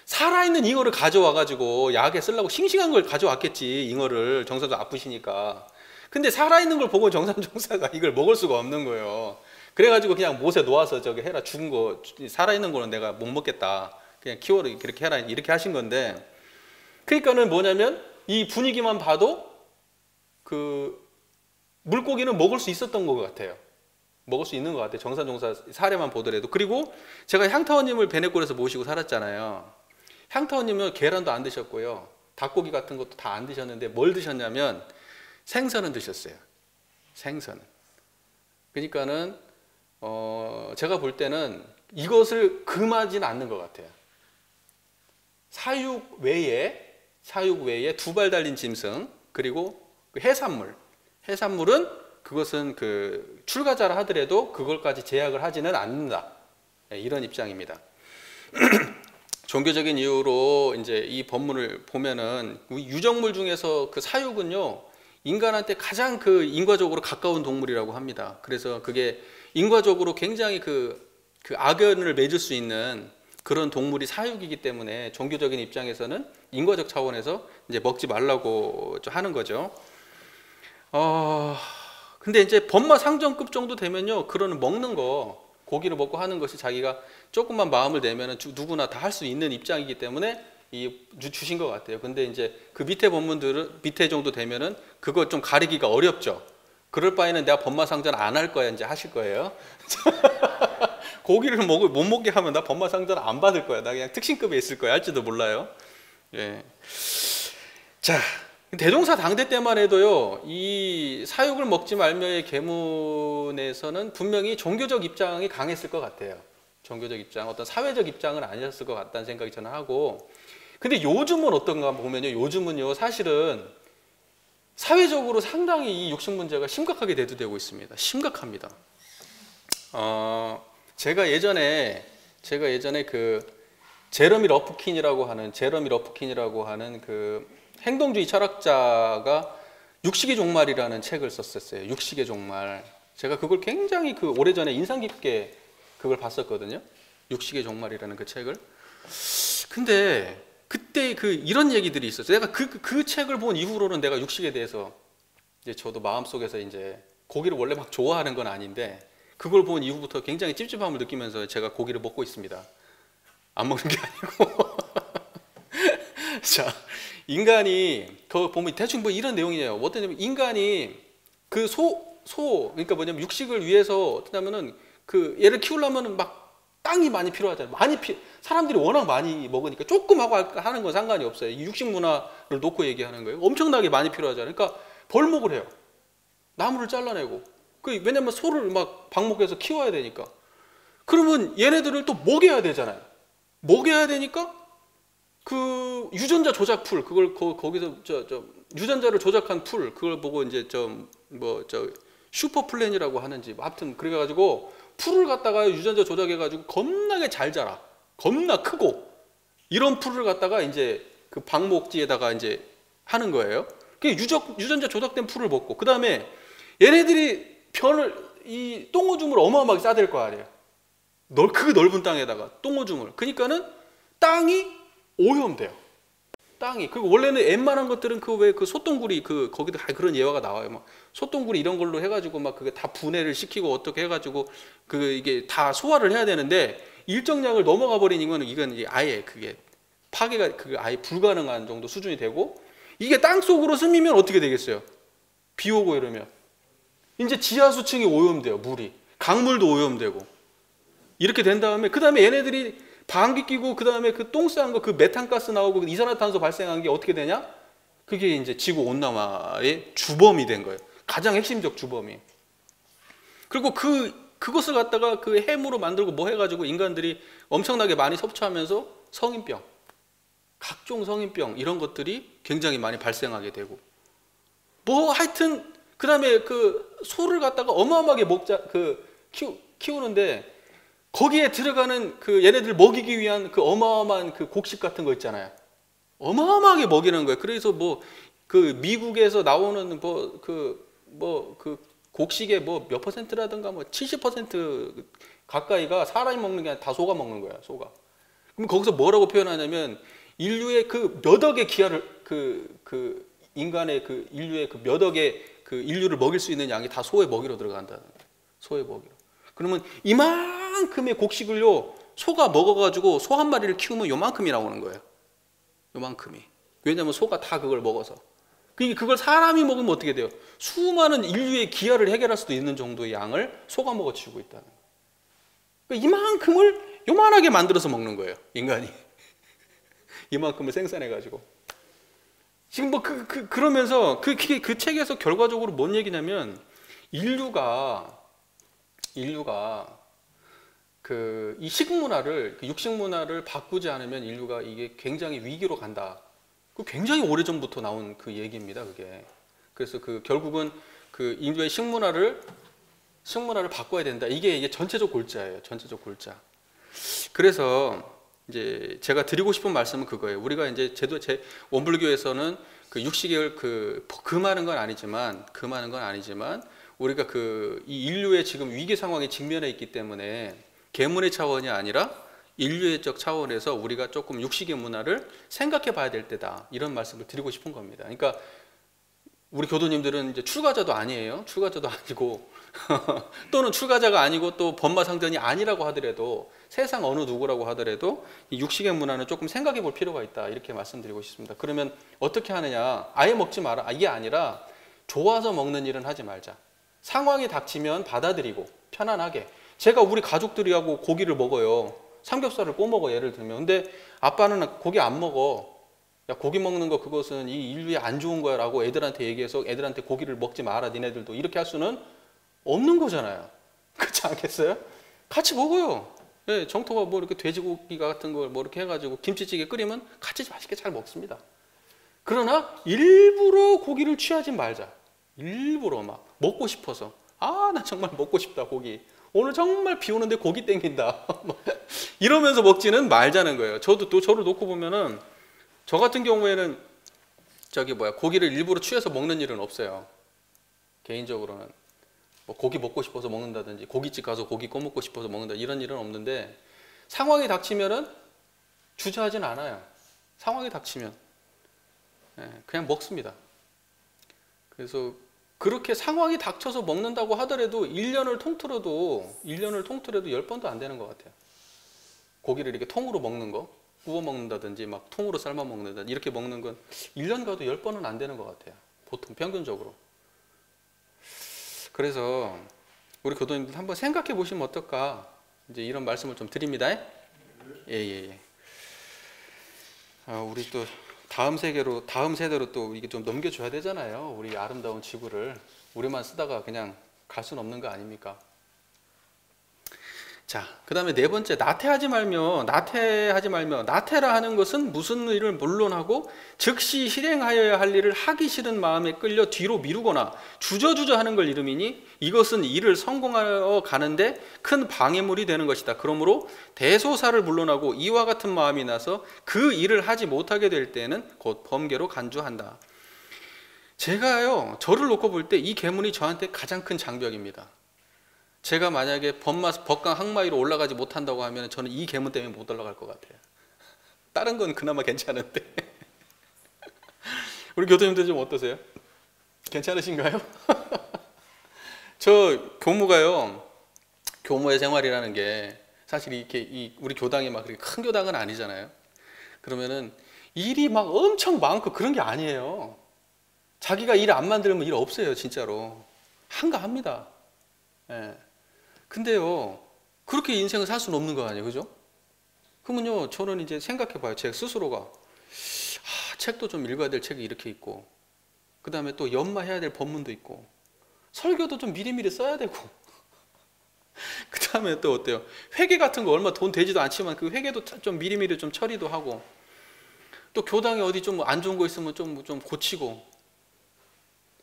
살아있는 잉어를 가져와가지고 약에 쓰려고 싱싱한 걸 가져왔겠지, 잉어를. 정산종사 아프시니까. 근데 살아있는 걸 보고 정산종사가 이걸 먹을 수가 없는 거예요. 그래가지고 그냥 못에 놓아서 저기 해라, 죽은 거, 살아있는 거는 내가 못 먹겠다, 그냥 키워라, 그렇게 해라, 이렇게 하신 건데, 그러니까는 뭐냐면 이 분위기만 봐도 그 물고기는 먹을 수 있었던 것 같아요. 먹을 수 있는 것 같아요. 정산종사 사례만 보더라도. 그리고 제가 향타원님을 베네골에서 모시고 살았잖아요. 향타원님은 계란도 안 드셨고요, 닭고기 같은 것도 다 안 드셨는데 뭘 드셨냐면 생선은 드셨어요. 생선은. 그러니까는 제가 볼 때는 이것을 금하지는 않는 것 같아요. 사육 외에 두 발 달린 짐승, 그리고 그 해산물은 그것은 그 출가자라 하더라도 그걸까지 제약을 하지는 않는다. 이런 입장입니다. 종교적인 이유로 이제 이 본문을 보면은 유적물 중에서 그 사육은요, 인간한테 가장 그 인과적으로 가까운 동물이라고 합니다. 그래서 그게 인과적으로 굉장히 그 악연을 맺을 수 있는 그런 동물이 사육이기 때문에 종교적인 입장에서는 인과적 차원에서 이제 먹지 말라고 하는 거죠. 근데 이제 법마 상정급 정도 되면요, 그런 먹는 거, 고기를 먹고 하는 것이 자기가 조금만 마음을 내면은 누구나 다 할 수 있는 입장이기 때문에 주신 것 같아요. 근데 이제 그 밑에 본문들은 밑에 정도 되면은 그거 좀 가리기가 어렵죠. 그럴 바에는 내가 법마 상전 안 할 거야, 이제 하실 거예요. 고기를 못 먹게 하면 나 법마 상전 안 받을 거야. 나 그냥 특신급에 있을 거야. 할지도 몰라요. 예. 자, 대종사 당대 때만 해도요, 이 사육을 먹지 말며의 계문에서는 분명히 종교적 입장이 강했을 것 같아요. 종교적 입장, 어떤 사회적 입장은 아니었을 것 같다는 생각이 저는 하고. 근데 요즘은 어떤가 보면요, 요즘은요, 사실은 사회적으로 상당히 이 육식 문제가 심각하게 대두되고 있습니다. 심각합니다. 제가 예전에 그 제러미 러프킨이라고 하는 그 행동주의 철학자가 육식의 종말이라는 책을 썼었어요. 육식의 종말. 제가 그걸 굉장히 그 오래전에 인상 깊게 그걸 봤었거든요. 육식의 종말이라는 그 책을. 근데 그때 이런 얘기들이 있었어요. 내가 그 책을 본 이후로는 내가 육식에 대해서 이제 저도 마음속에서 이제 고기를 원래 막 좋아하는 건 아닌데 그걸 본 이후부터 굉장히 찝찝함을 느끼면서 제가 고기를 먹고 있습니다. 안 먹는 게 아니고. 자, 인간이 그 보면 대충 뭐 이런 내용이에요. 어떠냐면 인간이 그 그러니까 뭐냐면 육식을 위해서 어떠냐면은 그 얘를 키우려면은 막 땅이 많이 필요하잖아요. 사람들이 워낙 많이 먹으니까 조금 하고 하는 건 상관이 없어요. 이 육식 문화를 놓고 얘기하는 거예요. 엄청나게 많이 필요하잖아요. 그러니까 벌목을 해요. 나무를 잘라내고. 왜냐면 소를 막 방목해서 키워야 되니까. 그러면 얘네들을 또 먹여야 되잖아요. 먹여야 되니까 그 유전자 조작 풀, 그걸 거기서 유전자를 조작한 풀, 그걸 보고 이제 슈퍼 플랜이라고 하는지, 하여튼 그래가지고 풀을 갖다가 유전자 조작해가지고 겁나게 잘 자라, 겁나 크고 이런 풀을 갖다가 이제 그 방목지에다가 이제 하는 거예요. 그 유전자 조작된 풀을 먹고, 그 다음에 얘네들이 이 똥오줌을 어마어마하게 싸댈 거 아니에요. 그 넓은 땅에다가 똥오줌을. 그러니까는 땅이 오염돼요. 땅이. 그리고 원래는 웬만한 것들은 그 소똥구리 거기도 그런 예화가 나와요. 막 소똥구리 이런 걸로 해가지고 막 그게 다 분해를 시키고 어떻게 해가지고 이게 다 소화를 해야 되는데 일정량을 넘어가 버리니까 이건 아예 그게 파괴가 아예 불가능한 정도 수준이 되고, 이게 땅 속으로 스미면 어떻게 되겠어요? 비 오고 이러면 이제 지하 수층이 오염돼요. 물이, 강물도 오염되고 이렇게 된 다음에 그 다음에 얘네들이 방귀 끼고 그 다음에 그 똥 싼 거, 그 메탄가스 나오고 이산화탄소 발생한 게 어떻게 되냐? 그게 이제 지구 온난화의 주범이 된 거예요. 가장 핵심적 주범이. 그리고 그것을 갖다가 그 해무로 만들고 뭐 해가지고 인간들이 엄청나게 많이 섭취하면서 성인병, 각종 성인병 이런 것들이 굉장히 많이 발생하게 되고, 뭐 하여튼 그 다음에 그 소를 갖다가 어마어마하게 키우는데 거기에 들어가는 얘네들 먹이기 위한 그 어마어마한 그 곡식 같은 거 있잖아요. 어마어마하게 먹이는 거예요. 그래서 미국에서 나오는 곡식의 몇 퍼센트라든가 70% 가까이가 사람이 먹는 게 아니라 다 소가 먹는 거야, 소가. 그럼 거기서 뭐라고 표현하냐면 인류의 몇 억의 기하를 인간의 인류의 몇 억의 인류를 먹일 수 있는 양이 다 소의 먹이로 들어간다는 거예요. 소의 먹이로. 그러면 이만큼의 곡식을요 소가 먹어가지고 소 한 마리를 키우면 요만큼이 나오는 거예요. 요만큼이. 왜냐하면 소가 다 그걸 먹어서. 그걸 사람이 먹으면 어떻게 돼요? 수많은 인류의 기하를 해결할 수도 있는 정도의 양을 소가 먹어치우고 있다는 거예요. 그러니까 이만큼을 요만하게 만들어서 먹는 거예요, 인간이. 이만큼을 생산해가지고. 지금 그러면서 그 책에서 결과적으로 뭔 얘기냐면 인류가 이 식문화를, 육식 문화를 바꾸지 않으면 인류가 이게 굉장히 위기로 간다. 그 굉장히 오래전부터 나온 그 얘기입니다, 그게. 그래서 결국은 인류의 식문화를 바꿔야 된다. 이게 전체적 골자예요. 전체적 골자. 그래서 이제 제가 드리고 싶은 말씀은 그거예요. 우리가 이제 제 원불교에서는 육식을 금하는 건 아니지만 우리가 이 인류의 지금 위기 상황에 직면해 있기 때문에 계문의 차원이 아니라 인류의적 차원에서 우리가 조금 육식의 문화를 생각해 봐야 될 때다. 이런 말씀을 드리고 싶은 겁니다. 그러니까 우리 교도님들은 이제 출가자도 아니에요. 출가자도 아니고 또는 출가자가 아니고 또 법마상전이 아니라고 하더라도 세상 어느 누구라고 하더라도 이 육식의 문화는 조금 생각해 볼 필요가 있다. 이렇게 말씀드리고 싶습니다. 그러면 어떻게 하느냐? 아예 먹지 마라. 이게 아니라 좋아서 먹는 일은 하지 말자. 상황이 닥치면 받아들이고 편안하게. 제가 우리 가족들이하고 고기를 먹어요. 삼겹살을 구워 먹어, 예를 들면. 근데 아빠는 고기 안 먹어. 야, 고기 먹는 거 그것은 이 인류에 안 좋은 거야 라고 애들한테 얘기해서 애들한테 고기를 먹지 마라 니네들도 이렇게 할 수는 없는 거잖아요. 그렇지 않겠어요? 같이 먹어요. 예, 정토가 뭐 이렇게 돼지고기 같은 걸 뭐 이렇게 해가지고 김치찌개 끓이면 같이 맛있게 잘 먹습니다. 그러나 일부러 고기를 취하지 말자. 일부러 막 먹고 싶어서 나 정말 먹고 싶다 고기. 오늘 정말 비 오는데 고기 땡긴다. 이러면서 먹지는 말자는 거예요. 저를 놓고 보면은 저 같은 경우에는 고기를 일부러 취해서 먹는 일은 없어요. 개인적으로는 뭐 고기 먹고 싶어서 먹는다든지 고깃집 가서 고기 꺼 먹고 싶어서 먹는다 이런 일은 없는데 상황이 닥치면은 주저하진 않아요. 상황이 닥치면 그냥 먹습니다. 그래서 그렇게 상황이 닥쳐서 먹는다고 하더라도 1년을 통틀어도 10번도 안 되는 것 같아요. 고기를 이렇게 통으로 먹는 거 구워 먹는다든지 막 통으로 삶아 먹는다든지 이렇게 먹는 건 1년 가도 10번은 안 되는 것 같아요. 보통 평균적으로. 그래서 우리 교도님들 한번 생각해 보시면 어떨까 이제 이런 말씀을 좀 드립니다. 예. 우리 또 다음 세대로 또 이게 좀 넘겨줘야 되잖아요. 우리 아름다운 지구를 우리만 쓰다가 그냥 갈 수는 없는 거 아닙니까? 자, 그 다음에 네 번째, 나태하지 말며 나태라 하는 것은 무슨 일을 물론 하고 즉시 실행하여야 할 일을 하기 싫은 마음에 끌려 뒤로 미루거나 주저주저 하는 걸 이름이니 이것은 일을 성공하여 가는데 큰 방해물이 되는 것이다. 그러므로 대소사를 물론하고 이와 같은 마음이 나서 그 일을 하지 못하게 될 때는 곧 범계로 간주한다. 제가요, 저를 놓고 볼 때 이 계문이 저한테 가장 큰 장벽입니다. 제가 만약에 법강 항마위로 올라가지 못한다고 하면 저는 이 계문 때문에 못 올라갈 것 같아요. 다른 건 그나마 괜찮은데. 우리 교도님들 좀 어떠세요? 괜찮으신가요? 저 교무가요. 교무의 생활이라는 게 사실 이렇게 우리 교당이 막 그렇게 큰 교당은 아니잖아요. 그러면은 일이 막 엄청 많고 그런 게 아니에요. 자기가 일 안 만들면 일 없어요, 진짜로. 한가합니다. 예. 근데요, 그렇게 인생을 살 수는 없는 거 아니에요, 그죠? 그러면요, 저는 이제 생각해 봐요. 제 스스로가. 책도 좀 읽어야 될 책이 이렇게 있고, 그 다음에 또 연마해야 될 법문도 있고, 설교도 좀 미리미리 써야 되고, 그 다음에 또 어때요? 회계 같은 거 얼마 돈 되지도 않지만 그 회계도 좀 미리미리 좀 처리도 하고, 또 교당에 어디 좀 안 좋은 거 있으면 좀 고치고,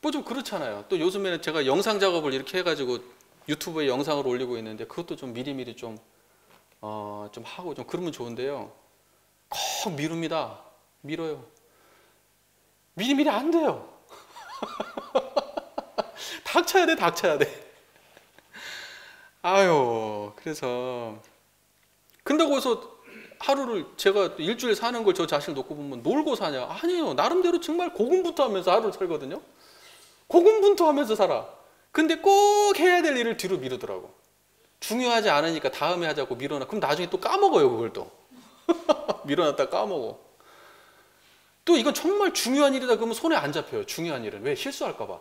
뭐 좀 그렇잖아요. 또 요즘에는 제가 영상 작업을 이렇게 해가지고 유튜브에 영상을 올리고 있는데 그것도 좀 미리미리 좀 하고 좀 그러면 좋은데요. 꼭 미룹니다. 미뤄요. 미리미리 안 돼요. 닥쳐야 돼. 아유, 그래서 근다고 해서 하루를 제가 일주일 사는 걸 저 자신을 놓고 보면 놀고 사냐? 아니에요. 나름대로 정말 고군분투하면서 하루를 살거든요. 고군분투하면서 살아. 근데 꼭 해야 될 일을 뒤로 미루더라고. 중요하지 않으니까 다음에 하자고 미뤄놔. 그럼 나중에 또 까먹어요, 그걸 또. 미뤄놨다 까먹어. 또 이건 정말 중요한 일이다 그러면 손에 안 잡혀요. 중요한 일은. 왜? 실수할까 봐.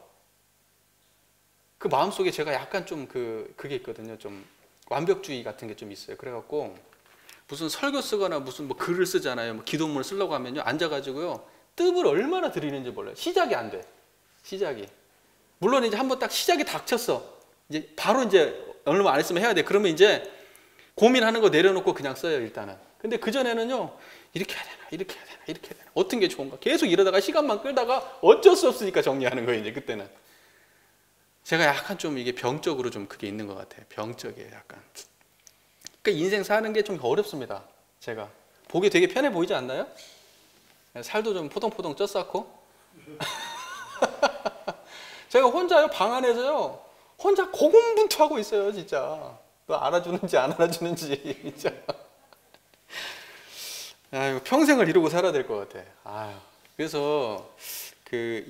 그 마음속에 제가 약간 좀 그게 있거든요. 좀 완벽주의 같은 게 좀 있어요. 그래갖고 무슨 설교 쓰거나 무슨 뭐 글을 쓰잖아요. 뭐 기도문을 쓰려고 하면요. 앉아가지고요. 뜸을 얼마나 들이는지 몰라요. 시작이 안 돼. 시작이. 물론 이제 한번 딱 시작이 닥쳤어. 이제 바로 이제 얼마 안 있으면 해야 돼. 그러면 이제 고민하는 거 내려놓고 그냥 써요, 일단은. 근데 그전에는요, 이렇게 해야 되나, 이렇게 해야 되나, 이렇게 해야 되나, 어떤 게 좋은가 계속 이러다가 시간만 끌다가 어쩔 수 없으니까 정리하는 거예요, 이제 그때는. 제가 약간 좀 이게 병적으로 좀 그게 있는 것 같아요. 병적이에요, 약간. 그러니까 인생 사는 게 좀 어렵습니다. 제가 보기 되게 편해 보이지 않나요? 살도 좀 포동포동 쪘었고 제가 혼자요, 방 안에서요, 혼자 고군분투하고 있어요, 진짜. 너 알아주는지 안 알아주는지 진짜. 아유, 평생을 이러고 살아야 될 것 같아. 아유, 그래서 그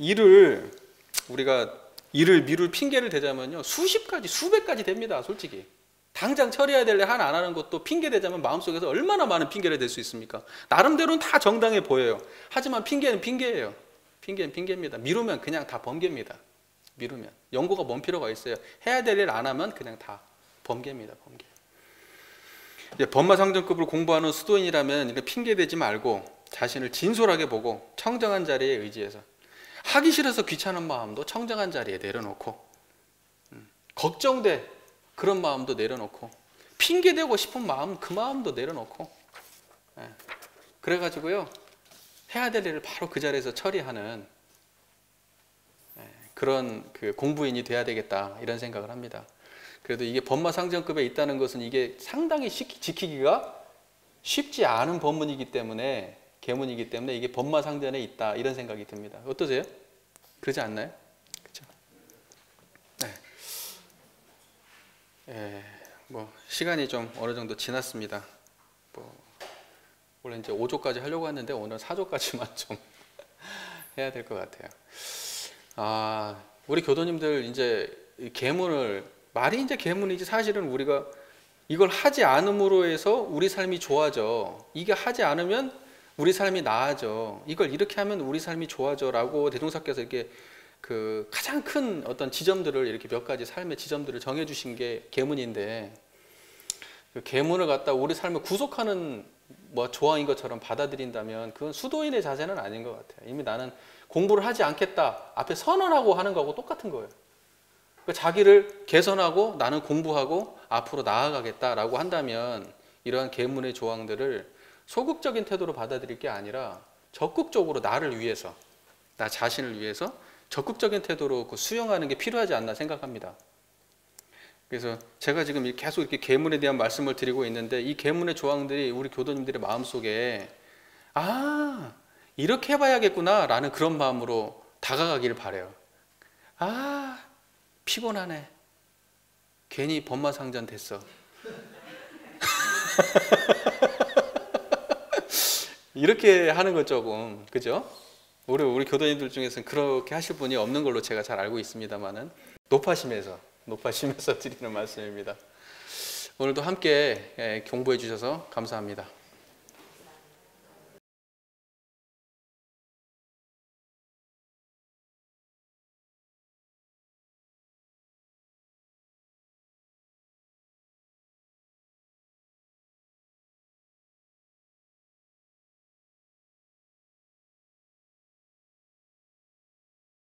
우리가 일을 미룰 핑계를 대자면요, 수십 가지, 수백 가지 됩니다, 솔직히. 당장 처리해야 될 일 하나 안 하는 것도 핑계 대자면 마음속에서 얼마나 많은 핑계를 댈 수 있습니까? 나름대로는 다 정당해 보여요. 하지만 핑계는 핑계예요. 핑계는 핑계입니다. 미루면 그냥 다 범계입니다. 미루면. 연고가 뭔 필요가 있어요? 해야 될 일 안 하면 그냥 다 범계입니다, 범계. 이제 법마상정급을 공부하는 수도인이라면 이렇게 핑계 대지 말고 자신을 진솔하게 보고 청정한 자리에 의지해서, 하기 싫어서 귀찮은 마음도 청정한 자리에 내려놓고, 걱정돼 그런 마음도 내려놓고, 핑계대고 싶은 마음 그 마음도 내려놓고, 그래가지고요, 해야 될 일을 바로 그 자리에서 처리하는 그런 그 공부인이 돼야 되겠다, 이런 생각을 합니다. 그래도 이게 법마상정급에 있다는 것은 이게 상당히 지키기가 쉽지 않은 법문이기 때문에, 계문이기 때문에 이게 법마상전에 있다, 이런 생각이 듭니다. 어떠세요? 그러지 않나요? 그렇죠? 네. 뭐 시간이 좀 어느 정도 지났습니다. 원래 이제 5조까지 하려고 했는데 오늘 4조까지만 좀 해야 될 것 같아요. 우리 교도님들 이제 계문을, 말이 이제 계문이지 사실은 우리가 이걸 하지 않음으로 해서 우리 삶이 좋아져. 이게 하지 않으면 우리 삶이 나아져. 이걸 이렇게 하면 우리 삶이 좋아져라고 대종사께서 이렇게 그 가장 큰 어떤 지점들을, 이렇게 몇 가지 삶의 지점들을 정해주신 게 계문인데, 그 계문을 갖다 우리 삶을 구속하는 뭐 조항인 것처럼 받아들인다면 그건 수도인의 자세는 아닌 것 같아요. 이미 나는 공부를 하지 않겠다 앞에 선언하고 하는 거하고 똑같은 거예요. 그러니까 자기를 개선하고 나는 공부하고 앞으로 나아가겠다라고 한다면 이러한 계문의 조항들을 소극적인 태도로 받아들일 게 아니라 적극적으로 나를 위해서, 나 자신을 위해서 적극적인 태도로 수용하는 게 필요하지 않나 생각합니다. 그래서 제가 지금 계속 이렇게 계문에 대한 말씀을 드리고 있는데, 이 계문의 조항들이 우리 교도님들의 마음속에 이렇게 해봐야겠구나 라는 그런 마음으로 다가가기를 바라요. 피곤하네. 괜히 법마상전 됐어. 이렇게 하는 건 조금, 그죠? 우리 교도님들 중에서는 그렇게 하실 분이 없는 걸로 제가 잘 알고 있습니다만은, 높아심에서 드리는 말씀입니다. 오늘도 함께 공부해 주셔서 감사합니다.